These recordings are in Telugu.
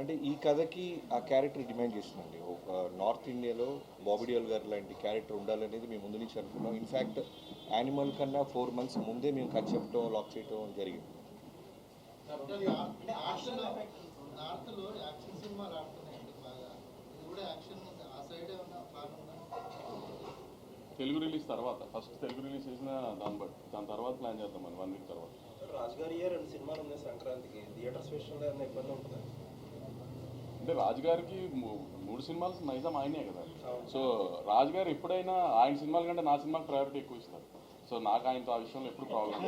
అంటే ఈ కథకి ఆ క్యారెక్టర్ డిమాండ్ చేస్తుందండి. ఒక నార్త్ ఇండియాలో బాబీ డియోల్ గారు లాంటి క్యారెక్టర్ ఉండాలనేది మేము ముందు నుంచి అనుకున్నాం. ఇన్ఫ్యాక్ట్ యానిమల్ కన్నా 4 months ముందే మేము కథ చెప్పడం లాక్ చేయడం జరిగింది. తెలుగు రిలీజ్ తర్వాత ఫస్ట్ తెలుగు రిలీజ్ చేసిన దాని తర్వాత ప్లాన్ చేద్దాం మనం 1 week తర్వాత. రాజుగారి 2 సినిమాలు ఉన్నాయి సంక్రాంతికి, థియేటర్స్ విషయంలో ఏమైనా ఇబ్బంది ఉంటుందా? అంటే రాజుగారికి 3 సినిమాలు నైజాం ఆయనే కదా. సో రాజుగారు ఎప్పుడైనా ఆయన సినిమాల కంటే నా సినిమాకి ప్రయారిటీ ఎక్కువ ఇస్తారు. సో నాకు ఆయనతో ఆ విషయంలో ఎప్పుడు ప్రాబ్లం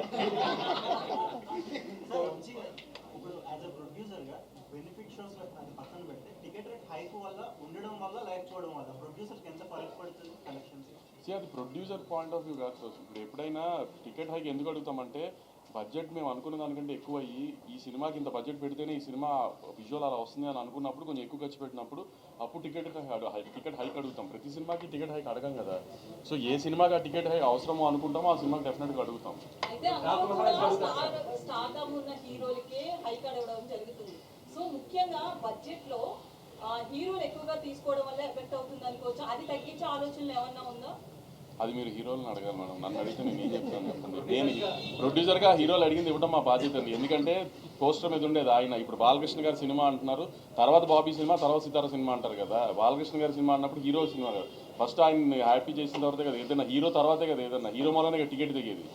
ఇప్పుడు యాజ్ అ ప్రొడ్యూసర్గా బెనిఫిట్ షోస్ అది పక్కన పెడితే టికెట్ రేట్ హైక్ వల్ల ఉండడం వల్ల లేకపోవడం వల్ల ప్రొడ్యూసర్కి ఎంత ఫరక్ పడుతుంది కలెక్షన్స్? అది ప్రొడ్యూసర్ పాయింట్ ఆఫ్ వ్యూ కాదు. ఇప్పుడు ఎప్పుడైనా టికెట్ హైక్ ఎందుకు అడుగుతామంటే బడ్జెట్ మేము అనుకున్న దానికంటే ఎక్కువ అయ్యి ఈ సినిమాకి ఇంత బడ్జెట్ పెడితేనే ఈ సినిమా విజువల్ అలా వస్తుంది అని అనుకున్నప్పుడు కొంచెం ఎక్కువ ఖర్చు పెట్టినప్పుడు అప్పుడు టికెట్ హైక్ అడుగుతాం. ప్రతి సినిమాకి టికెట్ హైక్ అడగం కదా. సో ఏ సినిమాకి ఆ టికెట్ హైక్ అవసరమో అనుకుంటామో ఆ సినిమాకి డెఫినెట్గా అడుగుతాం. సో ముఖ్యంగా బడ్జెట్ లో హీరోలు ఎక్కువగా తీసుకోవడం వల్ల ఎఫెక్ట్ అవుతుంది అనుకోవచ్చు. అది తగ్గించే ఆలోచనలు ఏమన్నా ఉందా? అది మీరు హీరోలను అడగాలి మేడం. నన్ను అడిగితే నేను ఏం చెప్తాను చెప్పండి. నేను ప్రొడ్యూసర్గా హీరోలు అడిగింది ఇవ్వడం మా బాధ్యత అండి. ఎందుకంటే పోస్టర్ మీద ఉండేది ఆయన. ఇప్పుడు బాలకృష్ణ గారి సినిమా అంటున్నారు, తర్వాత బాబీ సినిమా, తర్వాత సితార సినిమా అంటారు కదా. బాలకృష్ణ గారి సినిమా అన్నప్పుడు హీరో సినిమా కదా. ఫస్ట్ ఆయన హ్యాపీ చేసిన తర్వాతే కదా ఏదైనా, హీరో తర్వాతే కదా ఏదైనా. హీరో మూలనే టికెట్ దిగేది.